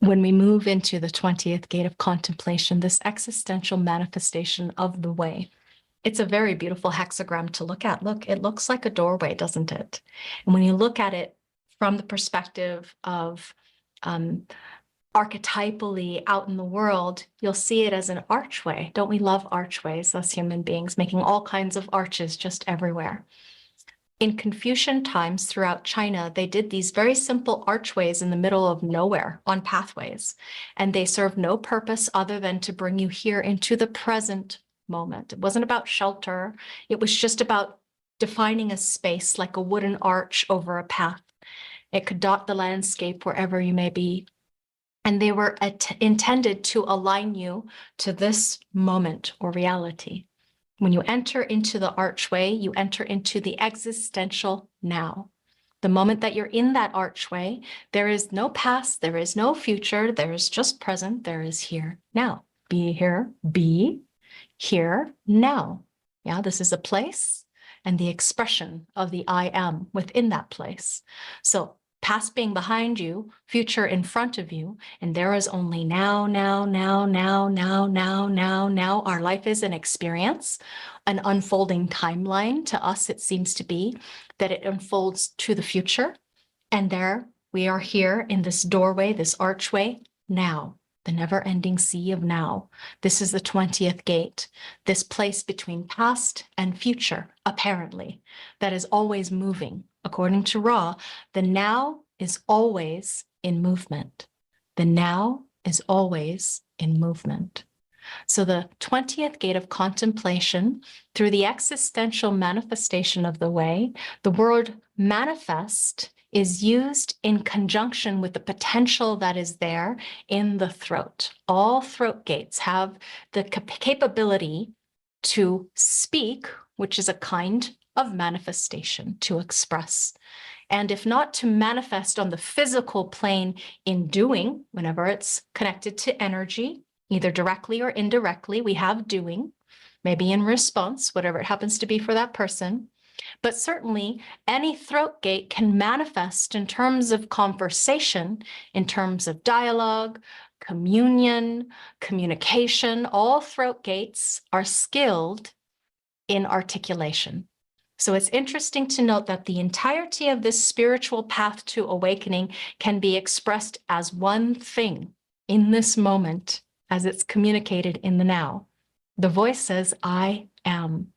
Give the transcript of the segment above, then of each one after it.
when we move into the 20th gate of contemplation, this existential manifestation of the way, it's a very beautiful hexagram to look at. Look, it looks like a doorway, doesn't it? And when you look at it from the perspective of archetypally out in the world, you'll see it as an archway. Don't we love archways, us human beings, making all kinds of arches just everywhere? In Confucian times throughout China, they did these very simple archways in the middle of nowhere on pathways, and they served no purpose other than to bring you here into the present moment. It wasn't about shelter. It was just about defining a space like a wooden arch over a path. It could dot the landscape wherever you may be. And they were intended to align you to this moment or reality. When you enter into the archway, you enter into the existential now. The moment that you're in that archway, there is no past, there is no future, there is just present, there is here, now. Be here now. Yeah, this is a place and the expression of the I am within that place. So past being behind you, future in front of you, and there is only now, now, now, now, now, now, now, now. Our life is an experience, an unfolding timeline. To us, it seems to be that it unfolds to the future. And there we are here in this doorway, this archway, now, the never-ending sea of now. This is the 20th gate, this place between past and future, apparently, that is always moving. According to Ra, the now is always in movement. The now is always in movement. So the 20th gate of contemplation, through the existential manifestation of the way, the word manifest is used in conjunction with the potential that is there in the throat. All throat gates have the capability to speak, which is a kind of manifestation, to express. And if not to manifest on the physical plane in doing, whenever it's connected to energy, either directly or indirectly, we have doing, maybe in response, whatever it happens to be for that person. But certainly any throat gate can manifest in terms of conversation, in terms of dialogue, communion, communication. All throat gates are skilled in articulation. So it's interesting to note that the entirety of this spiritual path to awakening can be expressed as one thing in this moment as it's communicated in the now. The voice says, I am.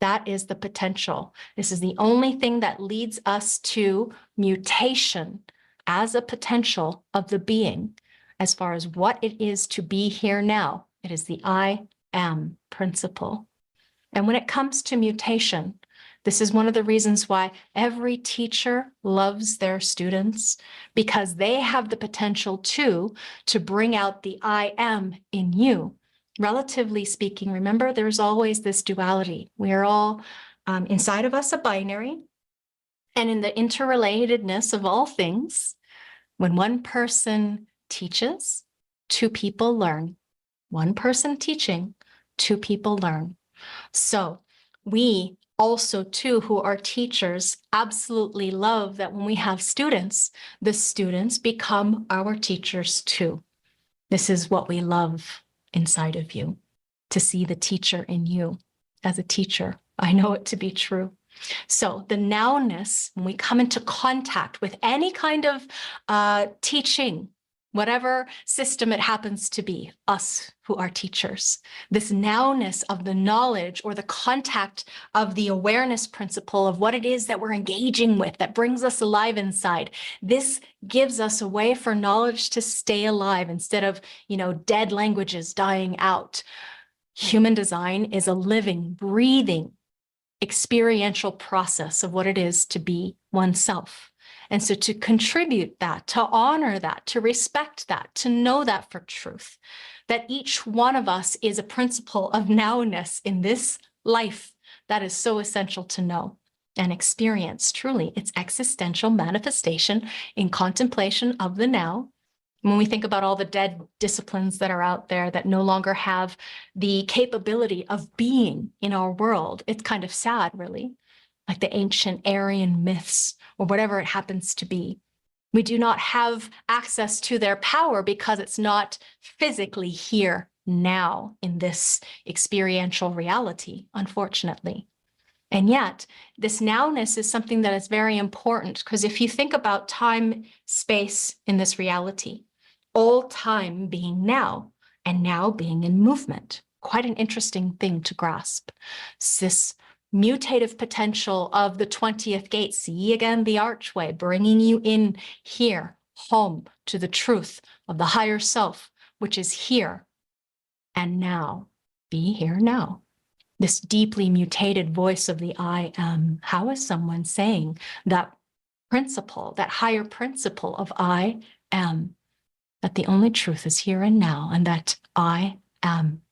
That is the potential. This is the only thing that leads us to mutation as a potential of the being, as far as what it is to be here now. It is the I am principle. And when it comes to mutation, this is one of the reasons why every teacher loves their students, because they have the potential to bring out the I am in you. Relatively speaking, remember, there's always this duality. We are all inside of us a binary, and in the interrelatedness of all things, when one person teaches, two people learn. One person teaching, two people learn. So we also, too, who are teachers, absolutely love that when we have students, the students become our teachers too. This is what we love inside of you, to see the teacher in you as a teacher. I know it to be true. So the nowness, when we come into contact with any kind of teaching, whatever system it happens to be, us who are teachers, this nowness of the knowledge or the contact of the awareness principle of what it is that we're engaging with that brings us alive inside, this gives us a way for knowledge to stay alive instead of, dead languages dying out. Human design is a living, breathing, experiential process of what it is to be oneself. And so to contribute that, to honor that, to respect that, to know that for truth, that each one of us is a principle of nowness in this life, that is so essential to know and experience. Truly, it's existential manifestation in contemplation of the now. When we think about all the dead disciplines that are out there that no longer have the capability of being in our world, it's kind of sad, really, like the ancient Aryan myths or whatever it happens to be. We do not have access to their power because it's not physically here now in this experiential reality, unfortunately. And yet, this nowness is something that is very important, because if you think about time, space in this reality, all time being now, and now being in movement, quite an interesting thing to grasp. This mutative potential of the 20th gate, see again the archway, bringing you in here, home to the truth of the higher self, which is here and now. Be here now. This deeply mutated voice of the I am. How is someone saying that principle, that higher principle of I am, that the only truth is here and now, and that I am?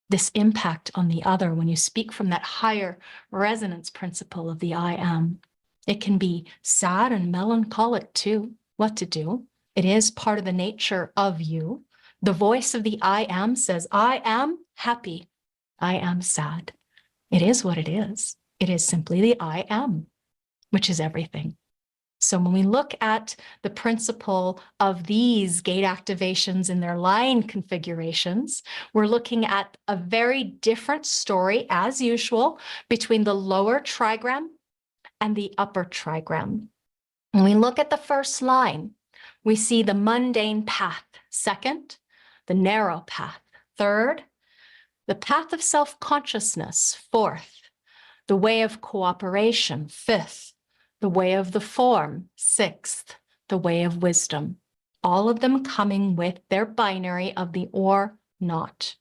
This impact on the other, when you speak from that higher resonance principle of the I am, it can be sad and melancholic too. What to do? It is part of the nature of you. The voice of the I am says, I am happy. I am sad. It is what it is. It is simply the I am, which is everything. So when we look at the principle of these gate activations in their line configurations, we're looking at a very different story, as usual, between the lower trigram and the upper trigram. When we look at the first line, we see the mundane path. Second, the narrow path. Third, the path of self-consciousness. Fourth, the way of cooperation. Fifth, the way of the form. Sixth, the way of wisdom. All of them coming with their binary of the or not.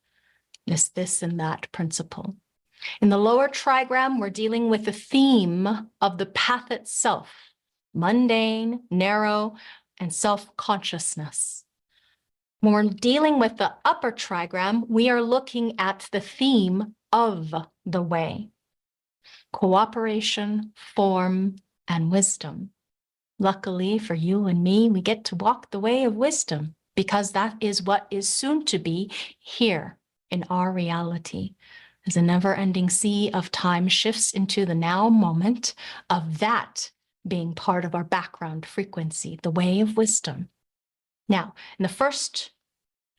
This and that principle. In the lower trigram, we're dealing with the theme of the path itself. Mundane, narrow, and self-consciousness. When we're dealing with the upper trigram, we are looking at the theme of the way. Cooperation, form, and wisdom. Luckily for you and me, we get to walk the way of wisdom, because that is what is soon to be here in our reality. As a never-ending sea of time shifts into the now moment of that being part of our background frequency, the way of wisdom. Now, in the first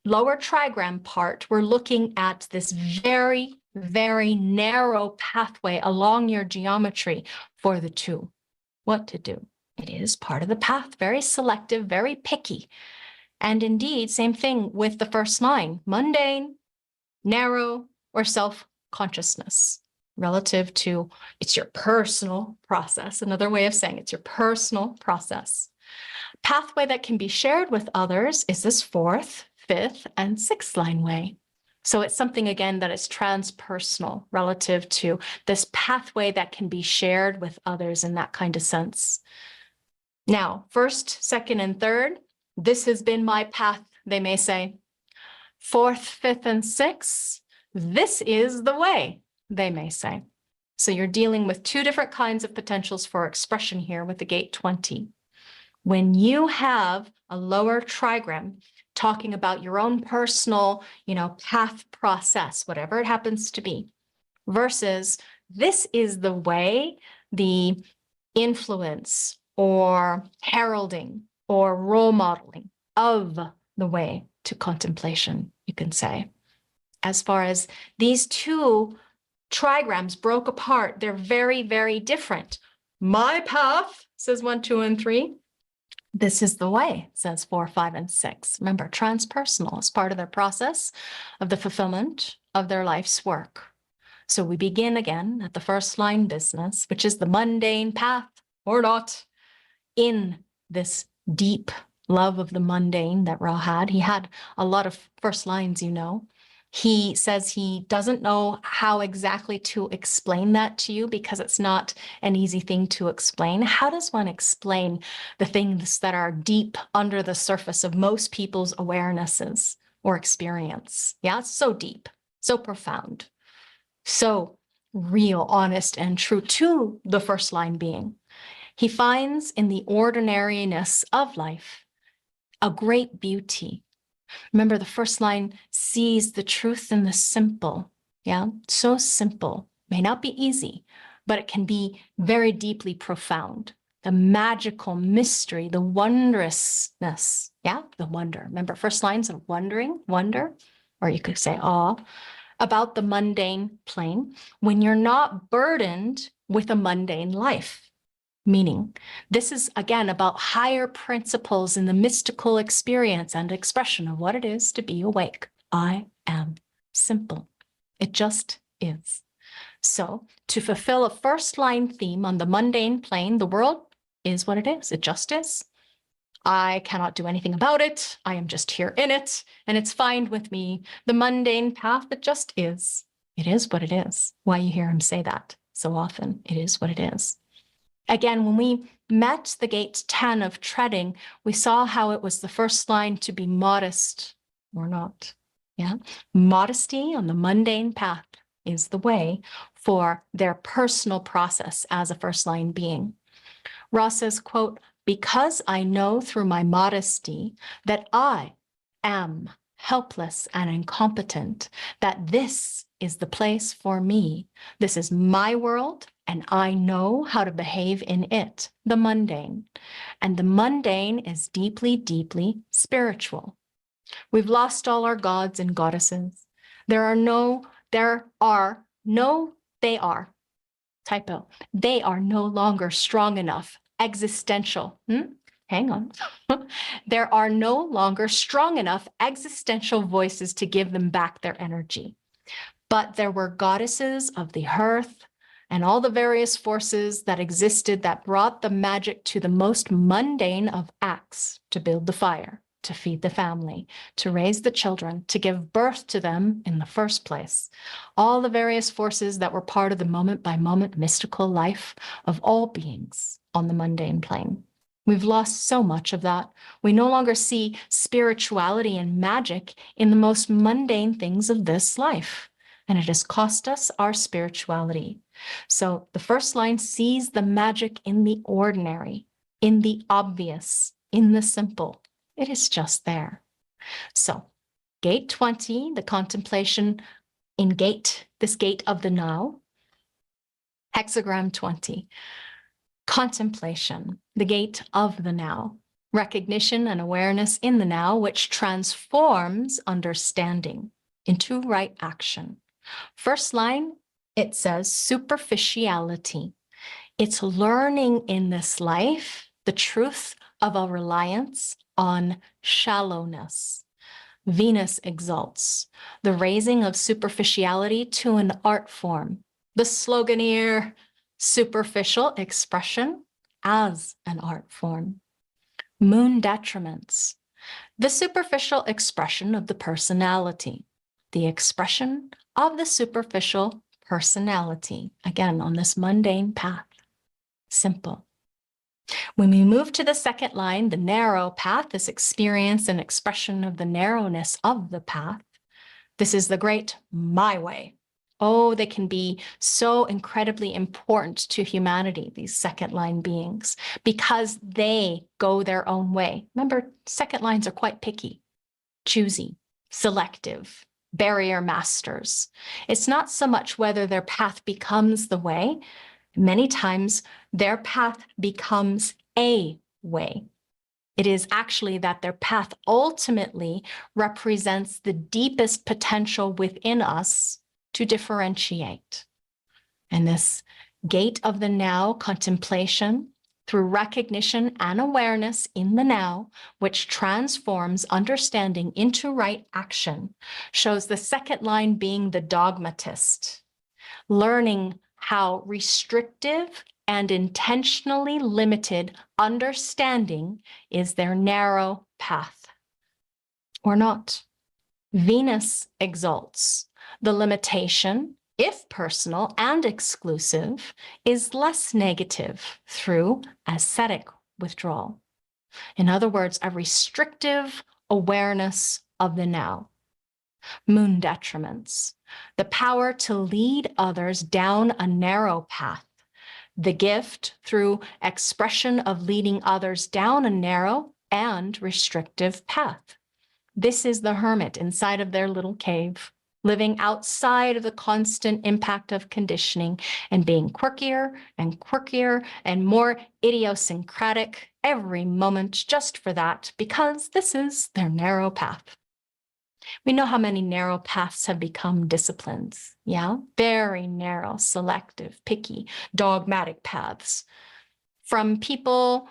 lower trigram part, we're looking at this very, very narrow pathway along your geometry for the two. What to do? It is part of the path, very selective, very picky. And indeed, same thing with the first line, mundane, narrow, or self-consciousness, relative to it's your personal process. Another way of saying it's your personal process. Pathway that can be shared with others is this fourth, fifth, and sixth line way. So it's something, again, that is transpersonal relative to this pathway that can be shared with others in that kind of sense. Now, first, second, and third, this has been my path, they may say. Fourth, fifth, and sixth, this is the way, they may say. So you're dealing with two different kinds of potentials for expression here with the gate 20. When you have a lower trigram talking about your own personal, path process, whatever it happens to be, versus this is the way, the influence or heralding or role modeling of the way to contemplation, you can say. As far as these two trigrams broke apart, they're very, very different. My path, says 1, 2, and 3. This is the way, says 4, 5, and 6. Remember, transpersonal is part of their process of the fulfillment of their life's work. So we begin again at the first line business, which is the mundane path or not, in this deep love of the mundane that Ra had. He had a lot of first lines, He says he doesn't know how exactly to explain that to you because it's not an easy thing to explain. How does one explain the things that are deep under the surface of most people's awarenesses or experience? Yeah, it's so deep, so profound, so real, honest, and true to the first line being. He finds in the ordinariness of life a great beauty. Remember, the first line sees the truth in the simple. Yeah, so simple. May not be easy, but it can be very deeply profound. the magical mystery, the wondrousness. Yeah, the wonder. Remember, first lines of wondering, wonder, or you could say awe, about the mundane plane when you're not burdened with a mundane life. Meaning, this is again about higher principles in the mystical experience and expression of what it is to be awake. I am simple. It just is. So, to fulfill a first line theme on the mundane plane, the world is what it is. It just is. I cannot do anything about it. I am just here in it, and it's fine with me. The mundane path, it just is. It is what it is. Why you hear him say that so often. It is what it is. Again, when we met the gate 10 of treading, we saw how it was the first line to be modest or not. Yeah, modesty on the mundane path is the way for their personal process as a first line being. Ross says, quote, because I know through my modesty that I am helpless and incompetent, that this is the place for me. This is my world, and I know how to behave in it, the mundane. And the mundane is deeply, deeply spiritual. We've lost all our gods and goddesses. They are, typo, they are no longer strong enough, existential. Hang on. There are no longer strong enough existential voices to give them back their energy. But there were goddesses of the hearth and all the various forces that existed that brought the magic to the most mundane of acts, to build the fire, to feed the family, to raise the children, to give birth to them in the first place. All the various forces that were part of the moment-by-moment mystical life of all beings on the mundane plane. We've lost so much of that. We no longer see spirituality and magic in the most mundane things of this life, and it has cost us our spirituality. So the first line sees the magic in the ordinary, in the obvious, in the simple. It is just there. So gate 20, the contemplation in this gate of the now. Hexagram 20, contemplation, the gate of the now. Recognition and awareness in the now, which transforms understanding into right action. First line, it says superficiality. It's learning in this life the truth of a reliance on shallowness. Venus exalts the raising of superficiality to an art form. The sloganeer, superficial expression as an art form. Moon detriments, the superficial expression of the personality, the expression of the superficial personality, again, on this mundane path. Simple. When we move to the second line, the narrow path, this experience and expression of the narrowness of the path, this is the great my way. Oh, they can be so incredibly important to humanity, these second line beings, because they go their own way. Remember, second lines are quite picky, choosy, selective, barrier masters. It's not so much whether their path becomes the way. Many times their path becomes a way. It is actually that their path ultimately represents the deepest potential within us to differentiate. And this gate of the now, contemplation, through recognition and awareness in the now, which transforms understanding into right action, shows the second line being the dogmatist, learning how restrictive and intentionally limited understanding is their narrow path, or not. Venus exalts the limitation, if personal and exclusive, is less negative through ascetic withdrawal. In other words, a restrictive awareness of the now. Moon detriments, the power to lead others down a narrow path, the gift through expression of leading others down a narrow and restrictive path. This is the hermit inside of their little cave. living outside of the constant impact of conditioning and being quirkier and more idiosyncratic every moment just for that, because this is their narrow path. We know how many narrow paths have become disciplines, yeah? Very narrow, selective, picky, dogmatic paths. From people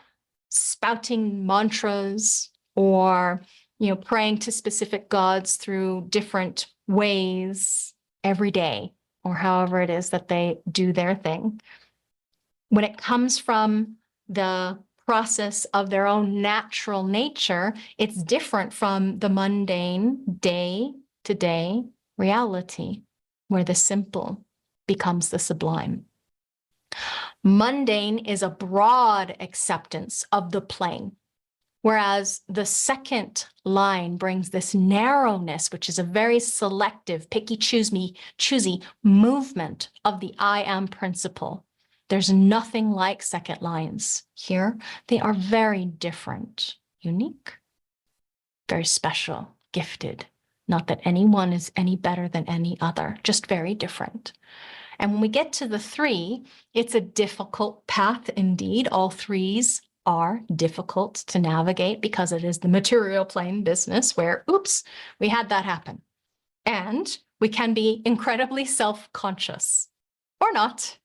spouting mantras or, praying to specific gods through different ways every day, or however it is that they do their thing. When it comes from the process of their own natural nature, it's different from the mundane day-to-day reality, where the simple becomes the sublime. Mundane is a broad acceptance of the plane, whereas the second line brings this narrowness, which is a very selective, picky, choosy movement of the I am principle. There's nothing like second lines here. They are very different, unique, very special, gifted. Not that anyone is any better than any other, just very different. And when we get to the 3, it's a difficult path indeed. All 3s are difficult to navigate because it is the material plane business where, oops, we had that happen. And we can be incredibly self-conscious or not.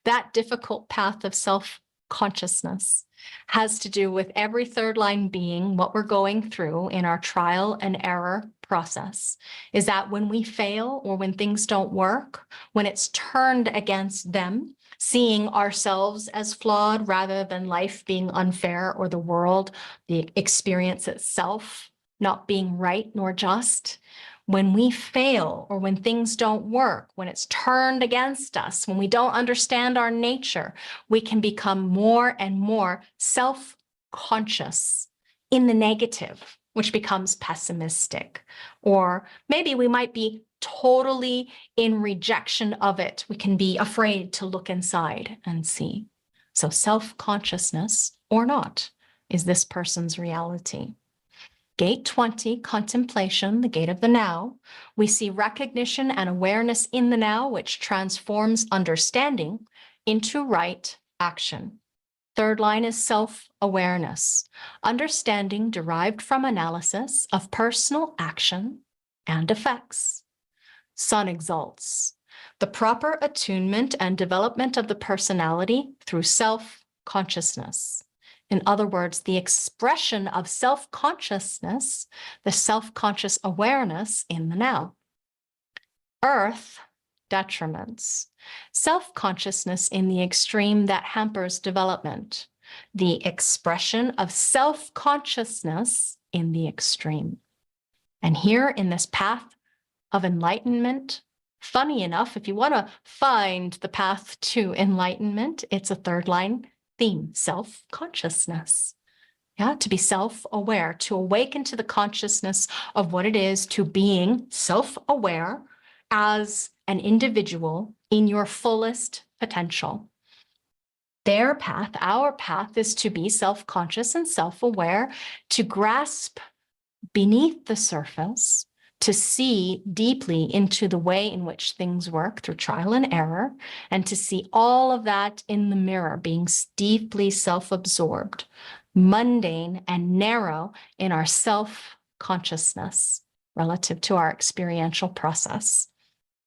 That difficult path of self-consciousness has to do with every third line being what we're going through in our trial and error process, is that when we fail or when things don't work, when it's turned against them, seeing ourselves as flawed rather than life being unfair or the world, the experience itself not being right nor just, when we fail or when things don't work, when it's turned against us, when we don't understand our nature, we can become more and more self-conscious in the negative, which becomes pessimistic. Or maybe we might be totally in rejection of it. We can be afraid to look inside and see. So self-consciousness or not is this person's reality. Gate 20, contemplation, the gate of the now. We see recognition and awareness in the now, which transforms understanding into right action. Third line is self-awareness, understanding derived from analysis of personal action and effects. Sun exalts, the proper attunement and development of the personality through self-consciousness. In other words, the expression of self-consciousness, the self-conscious awareness in the now. Earth detriments, self-consciousness in the extreme that hampers development, the expression of self-consciousness in the extreme. And here in this path of enlightenment, funny enough, if you want to find the path to enlightenment, it's a third line theme, self-consciousness. Yeah, to be self-aware, to awaken to the consciousness of what it is to being self-aware as an individual in your fullest potential. Their path, our path, is to be self-conscious and self-aware, to grasp beneath the surface, to see deeply into the way in which things work through trial and error, and to see all of that in the mirror, being deeply self-absorbed, mundane and narrow in our self-consciousness relative to our experiential process.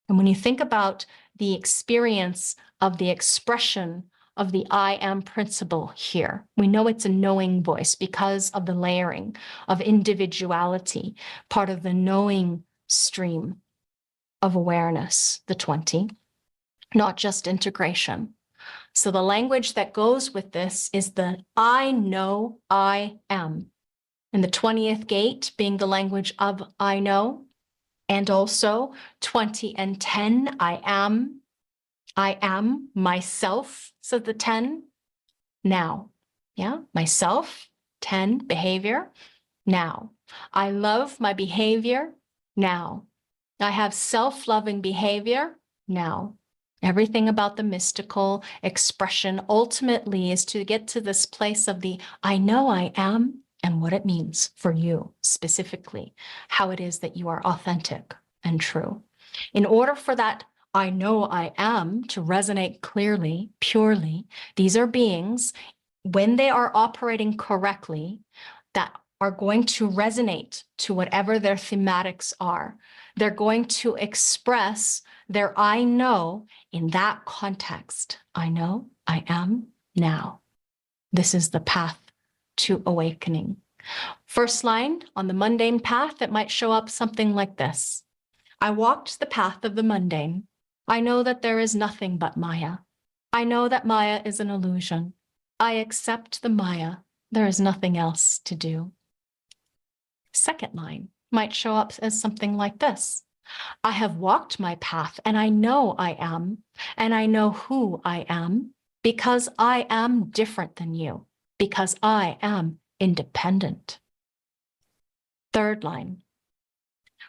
And when you think about the experience of the expression of the I am principle here, we know it's a knowing voice because of the layering of individuality, part of the knowing stream of awareness, the 20, not just integration. So the language that goes with this is the I know I am. And the 20th gate being the language of I know, and also 20 and 10, I am myself. So the 10, now, yeah, myself, 10, behavior, now. I love my behavior, now. I have self-loving behavior, now. Everything about the mystical expression ultimately is to get to this place of the I know I am and what it means for you specifically, how it is that you are authentic and true. In order for that I know I am to resonate clearly, purely, these are beings, when they are operating correctly, that are going to resonate to whatever their thematics are. They're going to express their I know in that context. I know, I am now. This is the path to awakening. First line on the mundane path, it might show up something like this. I walked the path of the mundane. I know that there is nothing but Maya. I know that Maya is an illusion. I accept the Maya. There is nothing else to do. Second line might show up as something like this. I have walked my path and I know I am, and I know who I am because I am different than you, because I am independent. Third line.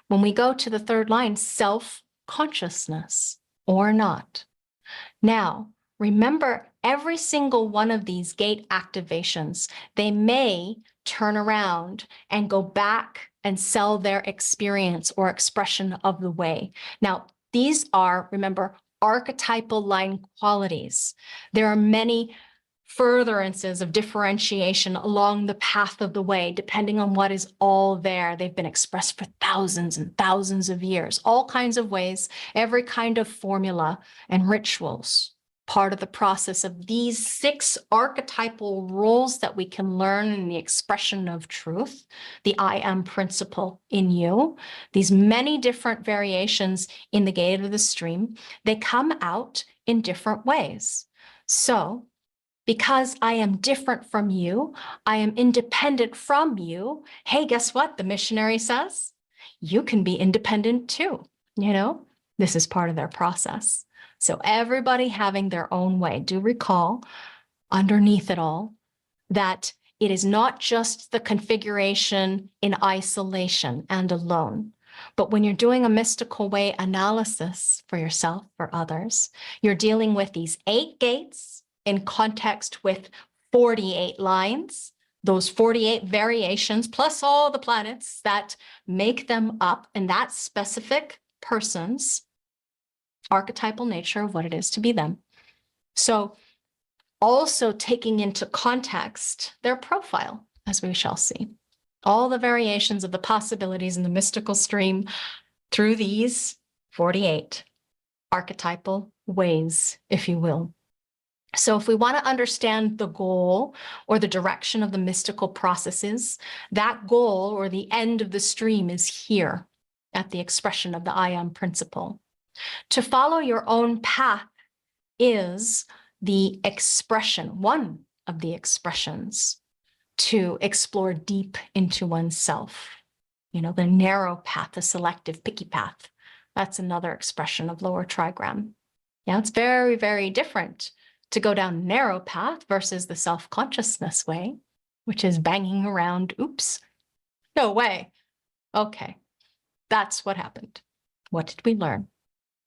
When we go to the third line, self-consciousness or not. Now, remember every single one of these gate activations, they may turn around and go back and sell their experience or expression of the way. Now, these are, remember, archetypal line qualities. There are many furtherances of differentiation along the path of the way, depending on what is all there. They've been expressed for thousands and thousands of years, all kinds of ways, every kind of formula and rituals. Part of the process of these 6 archetypal roles that we can learn in the expression of truth, the I am principle in you, these many different variations in the gate of the stream, they come out in different ways. So, because I am different from you, I am independent from you. Hey, guess what? The missionary says, you can be independent too. This is part of their process. So everybody having their own way. Do recall underneath it all that it is not just the configuration in isolation and alone, but when you're doing a mystical way analysis for yourself, for others, you're dealing with these 8 gates in context with 48 lines, those 48 variations, plus all the planets that make them up, and that specific person's archetypal nature of what it is to be them. So also taking into context their profile, as we shall see. All the variations of the possibilities in the mystical stream through these 48 archetypal ways, if you will. So if we want to understand the goal or the direction of the mystical processes, that goal or the end of the stream is here at the expression of the I am principle. To follow your own path is the expression, one of the expressions, to explore deep into oneself. The narrow path, the selective, picky path. That's another expression of lower trigram. Yeah, it's very, very different to go down narrow path versus the self-consciousness way, which is banging around, oops, no way. Okay, that's what happened. What did we learn?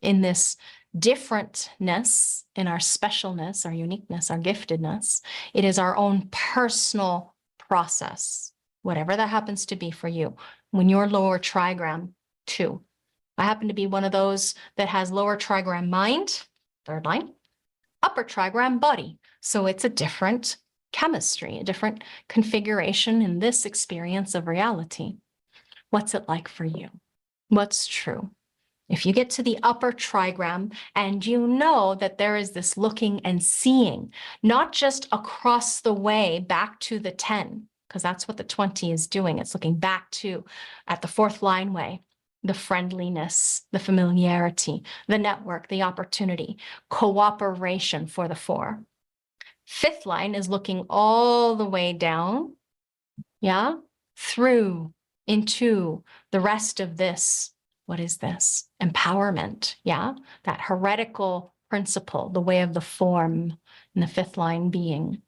In this differentness, in our specialness, our uniqueness, our giftedness, it is our own personal process, whatever that happens to be for you. When you're lower trigram, too. I happen to be one of those that has lower trigram mind, third line, upper trigram body. So it's a different chemistry, a different configuration in this experience of reality. What's it like for you? What's true? If you get to the upper trigram and you know that there is this looking and seeing, not just across the way back to the 10, because that's what the 20 is doing. It's looking back to, at the 4th line way, the friendliness, the familiarity, the network, the opportunity, cooperation for the 4. 5th line is looking all the way down, yeah, through into the rest of this. What is this? Empowerment, yeah? That heretical principle, the way of the form, in the 5th line being.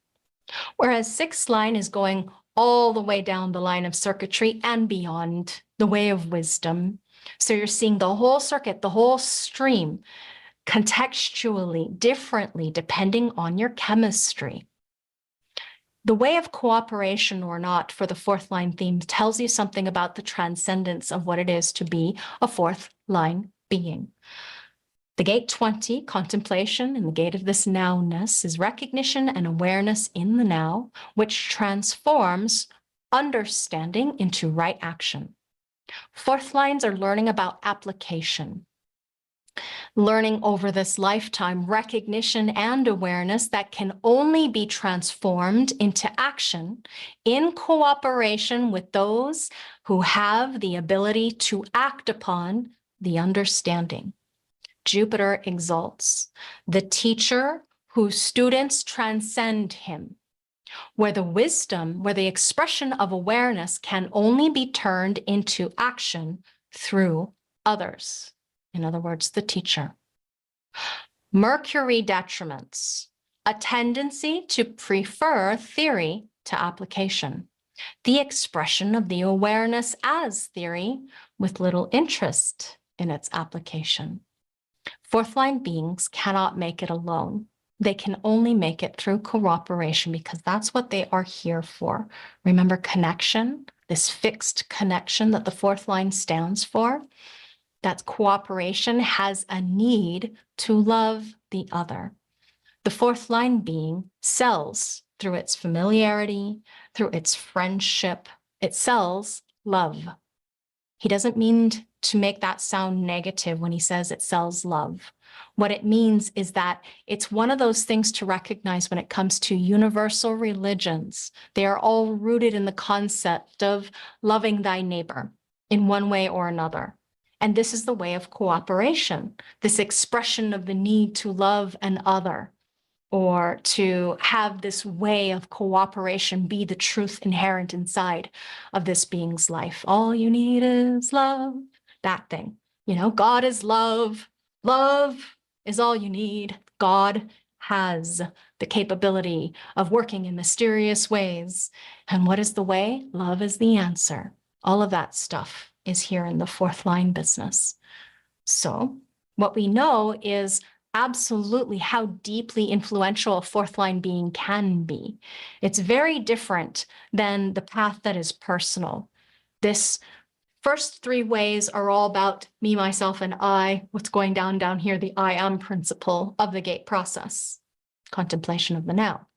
Whereas 6th line is going all the way down the line of circuitry and beyond, the way of wisdom. So you're seeing the whole circuit, the whole stream, contextually, differently, depending on your chemistry. The way of cooperation or not for the 4th line theme tells you something about the transcendence of what it is to be a 4th line being. The gate 20, contemplation, and the gate of this nowness is recognition and awareness in the now, which transforms understanding into right action. Fourth lines are learning about application, learning over this lifetime, recognition and awareness that can only be transformed into action in cooperation with those who have the ability to act upon the understanding. Jupiter exalts the teacher whose students transcend him, where the wisdom, where the expression of awareness can only be turned into action through others. In other words, the teacher. Mercury detriments, a tendency to prefer theory to application, the expression of the awareness as theory with little interest in its application. Fourth line beings cannot make it alone. They can only make it through cooperation because that's what they are here for. Remember connection, this fixed connection that the fourth line stands for? That cooperation has a need to love the other. The fourth line being sells through its familiarity, through its friendship. It sells love. He doesn't mean to make that sound negative when he says it sells love. What it means is that it's one of those things to recognize when it comes to universal religions. They are all rooted in the concept of loving thy neighbor in one way or another. And this is the way of cooperation, this expression of the need to love an other, or to have this way of cooperation be the truth inherent inside of this being's life. All you need is love, that thing. You know, God is love. Love is all you need. God has the capability of working in mysterious ways. And what is the way? Love is the answer. All of that stuff is here in the fourth line business. So what we know is absolutely how deeply influential a fourth line being can be. It's very different than the path that is personal. This first three ways are all about me, myself, and I. What's going down here, the I am principle of the gate process, contemplation of the now.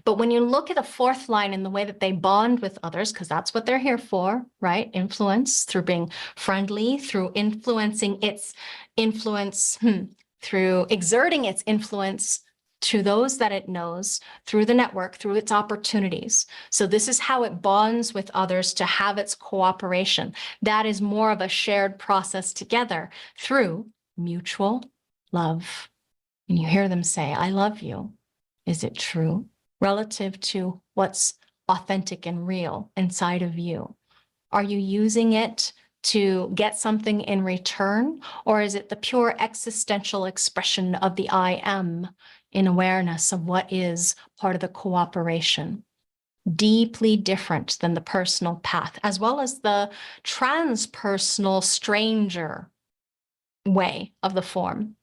But when you look at the fourth line in the way that they bond with others, because that's what they're here for, right? Influence through being friendly, through influencing its influence, through exerting its influence to those that it knows, through the network, through its opportunities. So this is how it bonds with others to have its cooperation. That is more of a shared process together through mutual love. And you hear them say, I love you. Is it true? Relative to what's authentic and real inside of you. Are you using it to get something in return? Or is it the pure existential expression of the I am in awareness of what is part of the cooperation? Deeply different than the personal path, as well as the transpersonal stranger way of the form.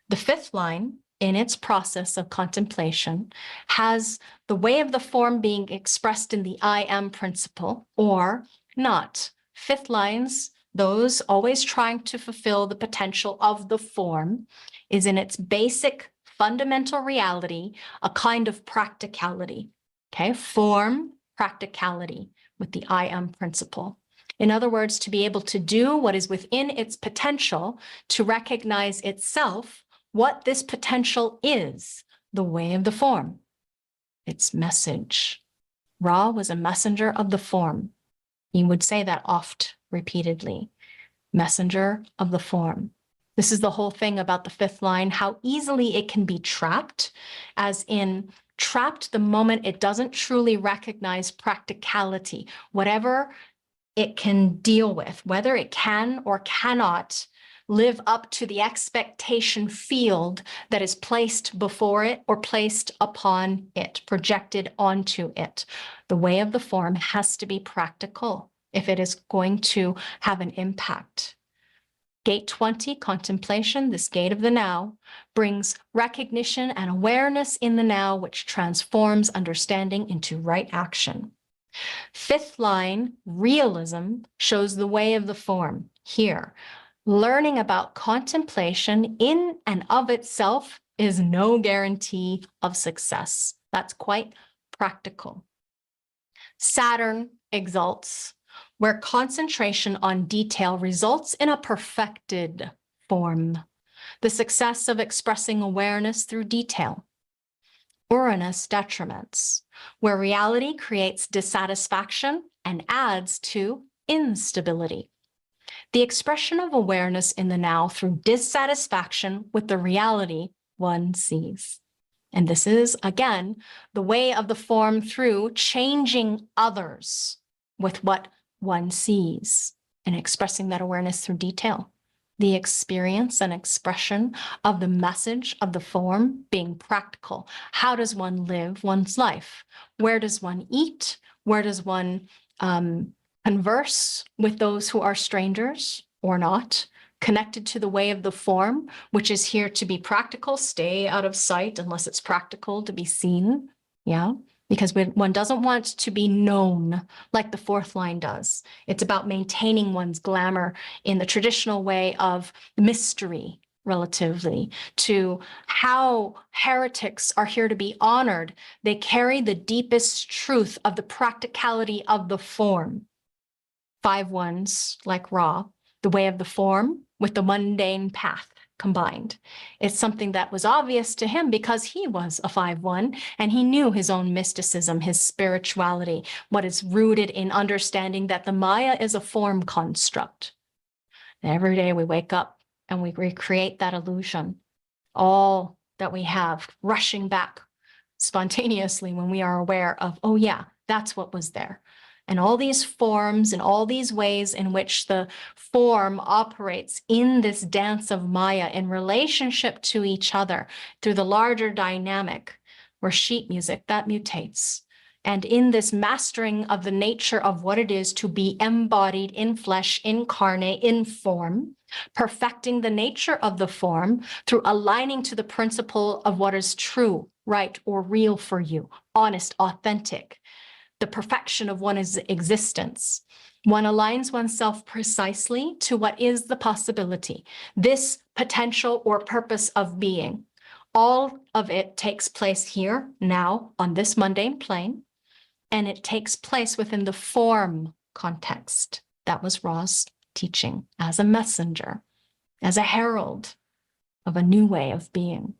The fifth line, in its process of contemplation, has the way of the form being expressed in the I am principle or not. Fifth lines, those always trying to fulfill the potential of the form, is in its basic fundamental reality, a kind of practicality. Okay, form, practicality with the I am principle. In other words, to be able to do what is within its potential, to recognize itself, what this potential is, the way of the form, its message. Ra was a messenger of the form. He would say that oft, repeatedly, messenger of the form. This is the whole thing about the fifth line, how easily it can be trapped, as in trapped the moment it doesn't truly recognize practicality, whatever it can deal with, whether it can or cannot live up to the expectation field that is placed before it or placed upon it, projected onto it. The way of the form has to be practical if it is going to have an impact. Gate 20, contemplation, this gate of the now, brings recognition and awareness in the now, which transforms understanding into right action. Fifth line, realism, shows the way of the form here. learning about contemplation in and of itself is no guarantee of success. That's quite practical. Saturn exalts, where concentration on detail results in a perfected form, the success of expressing awareness through detail. Uranus detriments, where reality creates dissatisfaction and adds to instability. The expression of awareness in the now through dissatisfaction with the reality one sees. And this is, again, the way of the form through changing others with what one sees and expressing that awareness through detail. The experience and expression of the message of the form being practical. How does one live one's life? Where does one eat? Where does one converse with those who are strangers or not? Connected to the way of the form, which is here to be practical, stay out of sight unless it's practical to be seen. Yeah, because one doesn't want to be known like the fourth line does. It's about maintaining one's glamour in the traditional way of mystery, relatively to how heretics are here to be honored. They carry the deepest truth of the practicality of the form. 5-1s like Ra, the way of the form with the mundane path combined. It's something that was obvious to him because he was a 5-1 and he knew his own mysticism, his spirituality, what is rooted in understanding that the Maya is a form construct. And every day we wake up and we recreate that illusion, all that we have rushing back spontaneously when we are aware of, oh yeah, that's what was there. And all these forms and all these ways in which the form operates in this dance of Maya in relationship to each other through the larger dynamic, where sheet music, that mutates. And in this mastering of the nature of what it is to be embodied in flesh, incarnate, in form, perfecting the nature of the form through aligning to the principle of what is true, right, or real for you, honest, authentic, the perfection of one's existence. One aligns oneself precisely to what is the possibility, this potential or purpose of being. All of it takes place here, now, on this mundane plane, and it takes place within the form context. That was Ra's teaching as a messenger, as a herald of a new way of being.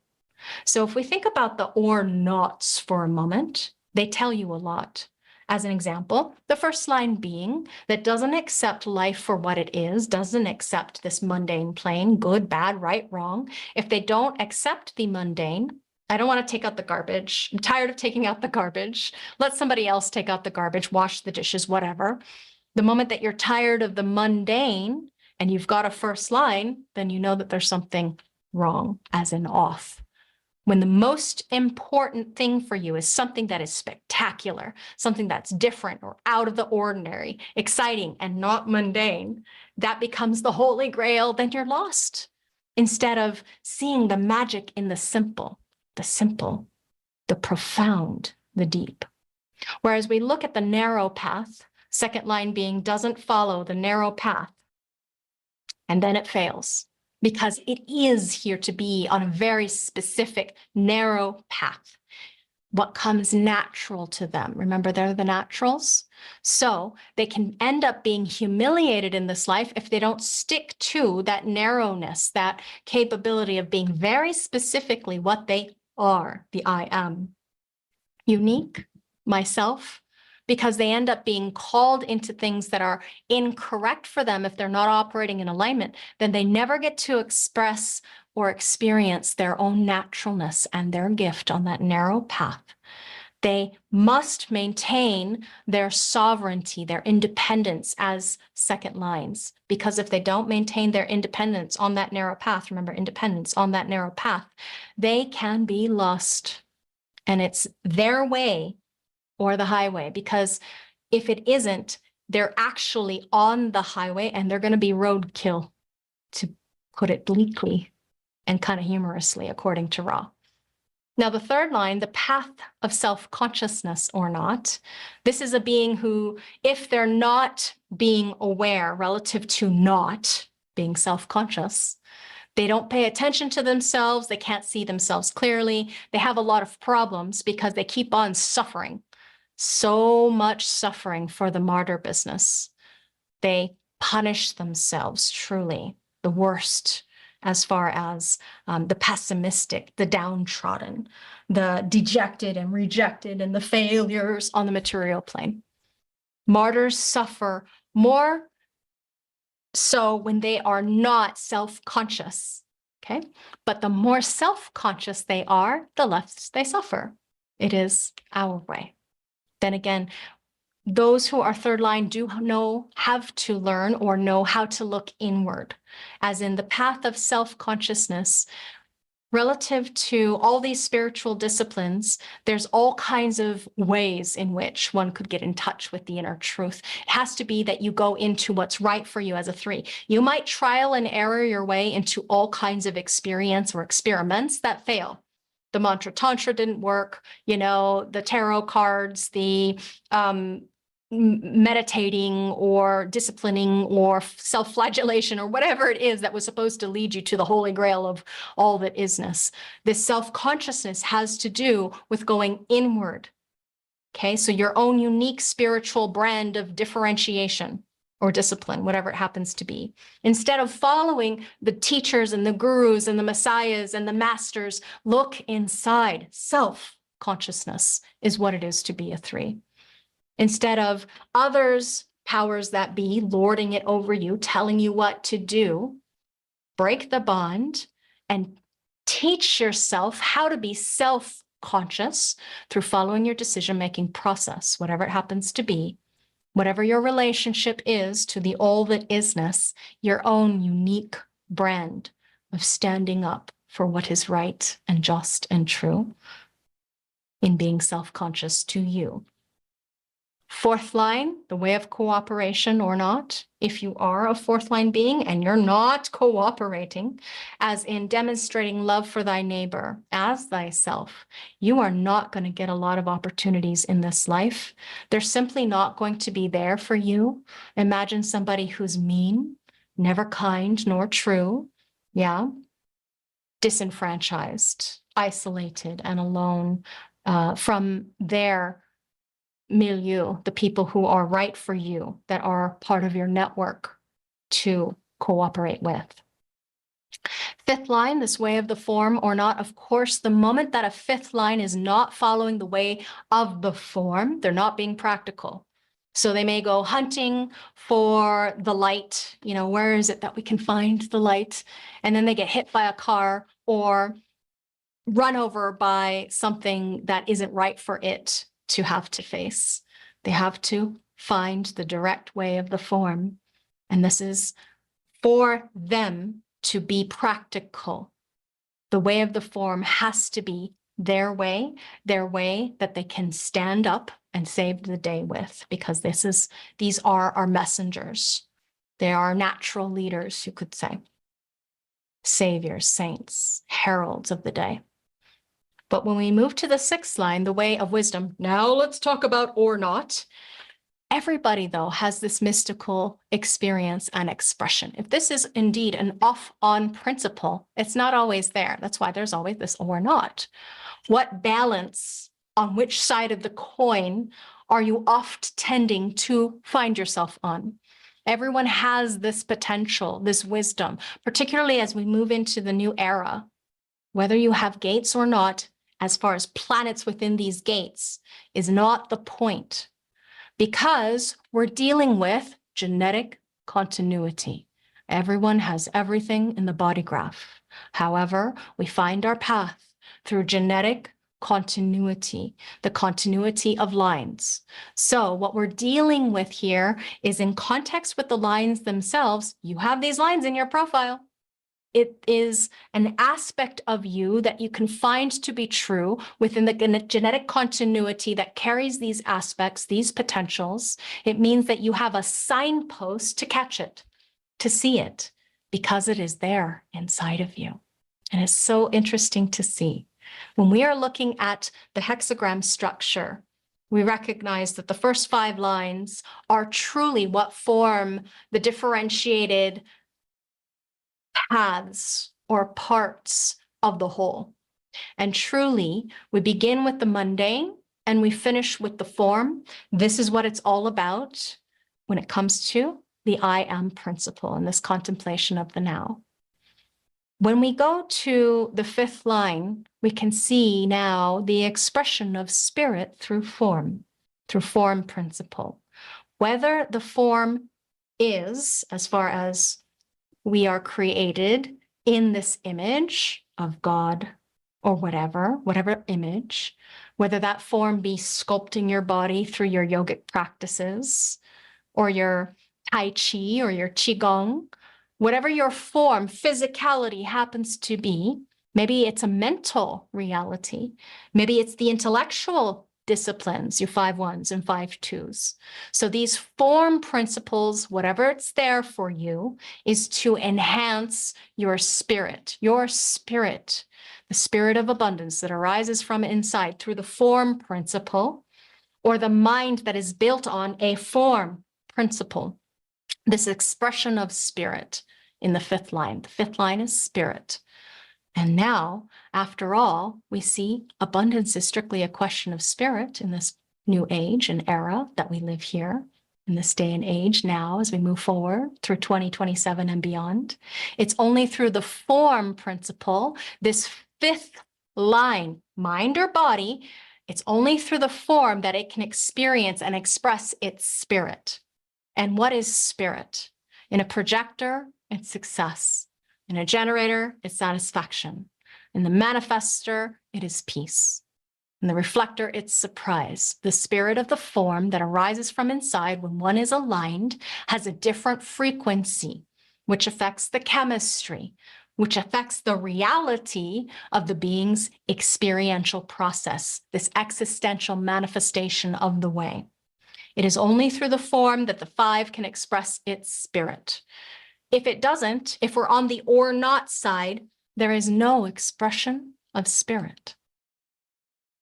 So if we think about the or nots for a moment, they tell you a lot. As an example, the first line being that doesn't accept life for what it is, doesn't accept this mundane plane, good, bad, right, wrong. If they don't accept the mundane, I don't want to take out the garbage. I'm tired of taking out the garbage. Let somebody else take out the garbage, wash the dishes, whatever. The moment that you're tired of the mundane and you've got a first line, then you know that there's something wrong, as in off. When the most important thing for you is something that is spectacular, something that's different or out of the ordinary, exciting and not mundane, that becomes the holy grail, then you're lost. Instead of seeing the magic in the simple, the profound, the deep. Whereas we look at the narrow path, second line being doesn't follow the narrow path, and then it fails. Because it is here to be on a very specific, narrow path. What comes natural to them. Remember, they're the naturals. So they can end up being humiliated in this life if they don't stick to that narrowness, that capability of being very specifically what they are, the I am. Unique, myself, because they end up being called into things that are incorrect for them if they're not operating in alignment, then they never get to express or experience their own naturalness and their gift on that narrow path. They must maintain their sovereignty, their independence as second lines, because if they don't maintain their independence on that narrow path, remember, independence on that narrow path, they can be lost. And it's their way or the highway, because if it isn't, they're actually on the highway and they're going to be roadkill, to put it bleakly and kind of humorously, according to Ra. Now, the third line, the path of self-consciousness or not, this is a being who, if they're not being aware relative to not, being self-conscious. They don't pay attention to themselves. They can't see themselves clearly. They have a lot of problems because they keep on suffering. So much suffering for the martyr business. They punish themselves truly, the worst, as far as the pessimistic, the downtrodden, the dejected and rejected, and the failures on the material plane. Martyrs suffer more so when they are not self-conscious, okay? But the more self-conscious they are, the less they suffer. It is our way. Then again, those who are third line do have to learn or know how to look inward, as in the path of self-consciousness. Relative to all these spiritual disciplines, there's all kinds of ways in which one could get in touch with the inner truth. It has to be that you go into what's right for you as a 3. You might trial and error your way into all kinds of experience or experiments that fail. The mantra tantra didn't work, the tarot cards, the meditating or disciplining or self-flagellation or whatever it is that was supposed to lead you to the holy grail of all that isness. This self-consciousness has to do with going inward. Okay, so your own unique spiritual brand of differentiation or discipline, whatever it happens to be. Instead of following the teachers and the gurus and the messiahs and the masters, look inside. Self-consciousness is what it is to be a 3. Instead of others, powers that be, lording it over you, telling you what to do, break the bond and teach yourself how to be self-conscious through following your decision-making process, whatever it happens to be, whatever your relationship is to the all that isness, your own unique brand of standing up for what is right and just and true in being self-conscious to you. Fourth line, the way of cooperation or not. If you are a fourth line being and you're not cooperating, as in demonstrating love for thy neighbor as thyself, you are not going to get a lot of opportunities in this life. They're simply not going to be there for you. Imagine somebody who's mean, never kind nor true, disenfranchised, isolated, and alone from their milieu, the people who are right for you, that are part of your network to cooperate with. Fifth line, this way of the form or not. Of course, the moment that a fifth line is not following the way of the form, they're not being practical. So they may go hunting for the light, where is it that we can find the light? And then they get hit by a car or run over by something that isn't right for it to have to face. They have to find the direct way of the form. And this is for them to be practical. The way of the form has to be their way that they can stand up and save the day with, because these are our messengers. They are natural leaders, you could say. Saviors, saints, heralds of the day. But when we move to the sixth line, the way of wisdom, now let's talk about or not. Everybody, though, has this mystical experience and expression. If this is indeed an off-on principle, it's not always there. That's why there's always this or not. What balance, on which side of the coin, are you oft tending to find yourself on? Everyone has this potential, this wisdom, particularly as we move into the new era. Whether you have gates or not, as far as planets within these gates, is not the point, because we're dealing with genetic continuity. Everyone has everything in the body graph. However, we find our path through genetic continuity, the continuity of lines. So what we're dealing with here is in context with the lines themselves. You have these lines in your profile. It is an aspect of you that you can find to be true within the genetic continuity that carries these aspects, these potentials. It means that you have a signpost to catch it, to see it, because it is there inside of you. And it's so interesting to see. When we are looking at the hexagram structure, we recognize that the first 5 lines are truly what form the differentiated paths or parts of the whole. And truly, we begin with the mundane and we finish with the form. This is what it's all about when it comes to the I am principle and this contemplation of the now. When we go to the fifth line, we can see now the expression of spirit through form principle. Whether the form is, as far as we are created in this image of God or whatever image, whether that form be sculpting your body through your yogic practices or your Tai Chi or your Qigong, whatever your form, physicality happens to be, maybe it's a mental reality, maybe it's the intellectual disciplines, your 5-1s and 5-2s. So these form principles, whatever it's there for you, is to enhance your spirit, the spirit of abundance that arises from inside through the form principle, or the mind that is built on a form principle. This expression of spirit in the fifth line. The fifth line is spirit. And now, after all, we see abundance is strictly a question of spirit in this new age and era that we live here, in this day and age now as we move forward through 2027 and beyond. It's only through the form principle, this fifth line, mind or body, it's only through the form that it can experience and express its spirit. And what is spirit? In a projector, it's success. In a generator, it's satisfaction. In the manifester, it is peace. In the reflector, it's surprise. The spirit of the form that arises from inside when one is aligned has a different frequency, which affects the chemistry, which affects the reality of the being's experiential process, this existential manifestation of the way. It is only through the form that the 5 can express its spirit. If it doesn't, if we're on the or not side, there is no expression of spirit.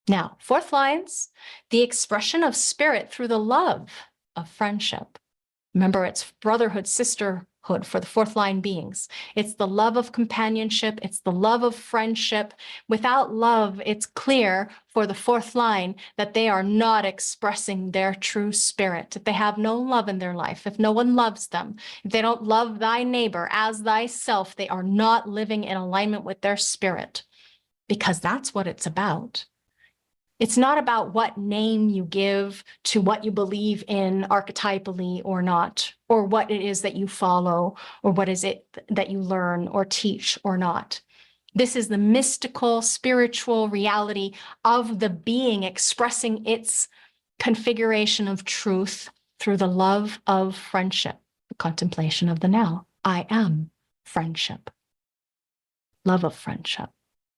Now, fourth lines, the expression of spirit through the love of friendship. Remember, it's brotherhood, sisterhood for the fourth line beings. It's the love of companionship. It's the love of friendship. Without love, it's clear for the fourth line that they are not expressing their true spirit. If they have no love in their life, if no one loves them, if they don't love thy neighbor as thyself, they are not living in alignment with their spirit, because that's what it's about. It's not about what name you give to what you believe in archetypally or not, or what it is that you follow, or what is it that you learn or teach or not. This is the mystical, spiritual reality of the being expressing its configuration of truth through the love of friendship, the contemplation of the now. I am friendship, love of friendship.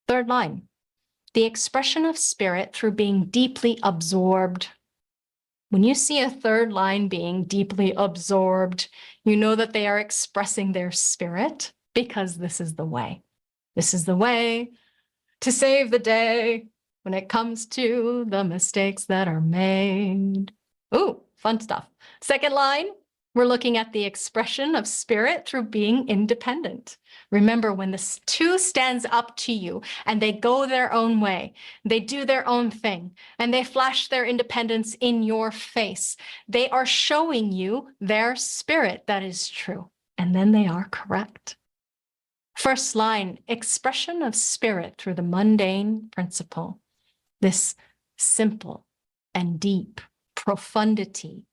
Third line. The expression of spirit through being deeply absorbed. When you see a third line being deeply absorbed, you know that they are expressing their spirit, because this is the way. This is the way to save the day when it comes to the mistakes that are made. Ooh, fun stuff. Second line, we're looking at the expression of spirit through being independent. Remember, when the 2 stands up to you and they go their own way, they do their own thing, and they flash their independence in your face, they are showing you their spirit that is true, and then they are correct. First line, expression of spirit through the mundane principle. This simple and deep profundity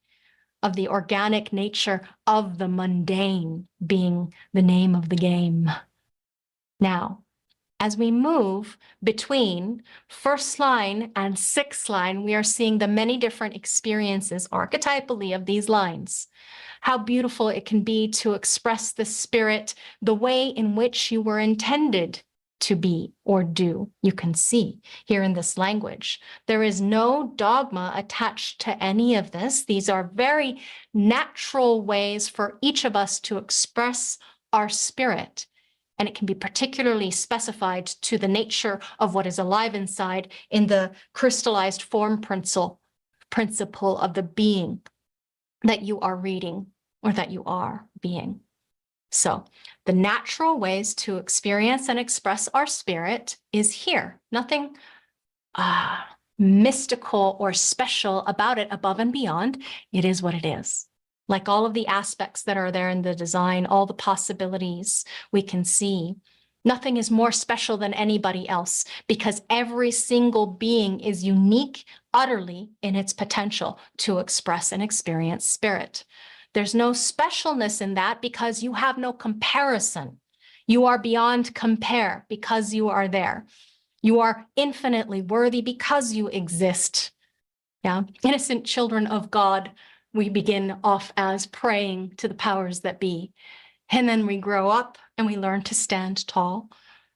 of the organic nature of the mundane being the name of the game. Now, as we move between first line and sixth line, we are seeing the many different experiences archetypally of these lines. How beautiful it can be to express the spirit the way in which you were intended to be or do. You can see here in this language, there is no dogma attached to any of this. These are very natural ways for each of us to express our spirit. And it can be particularly specified to the nature of what is alive inside in the crystallized form principle of the being that you are reading or that you are being. So the natural ways to experience and express our spirit is here. Nothing mystical or special about it above and beyond. It is what it is. Like all of the aspects that are there in the design, all the possibilities we can see. Nothing is more special than anybody else because every single being is unique utterly in its potential to express and experience spirit. There's no specialness in that because you have no comparison. You are beyond compare because you are there. You are infinitely worthy because you exist. Yeah, innocent children of God, we begin off as praying to the powers that be. And then we grow up and we learn to stand tall,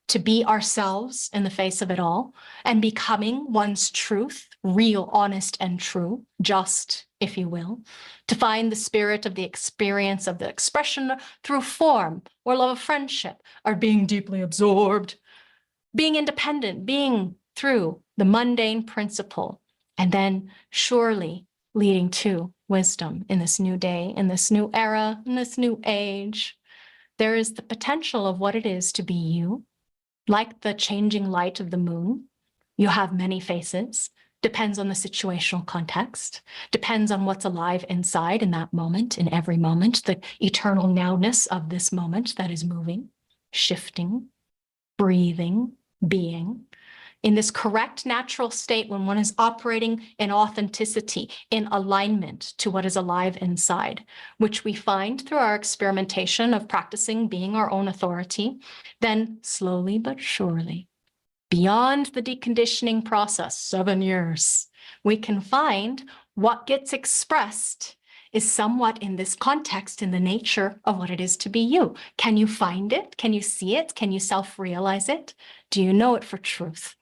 to be ourselves in the face of it all, and becoming one's truth, real, honest, and true, just, if you will, to find the spirit of the experience of the expression through form or love of friendship, or being deeply absorbed, being independent, being through the mundane principle, and then surely leading to wisdom in this new day, in this new era, in this new age. There is the potential of what it is to be you, like the changing light of the moon. You have many faces, depends on the situational context, depends on what's alive inside in that moment, in every moment, the eternal nowness of this moment that is moving, shifting, breathing, being. In this correct natural state, when one is operating in authenticity, in alignment to what is alive inside, which we find through our experimentation of practicing being our own authority, then slowly but surely, beyond the deconditioning process, 7 years, we can find what gets expressed is somewhat in this context, in the nature of what it is to be you. Can you find it? Can you see it? Can you self-realize it? Do you know it for truth?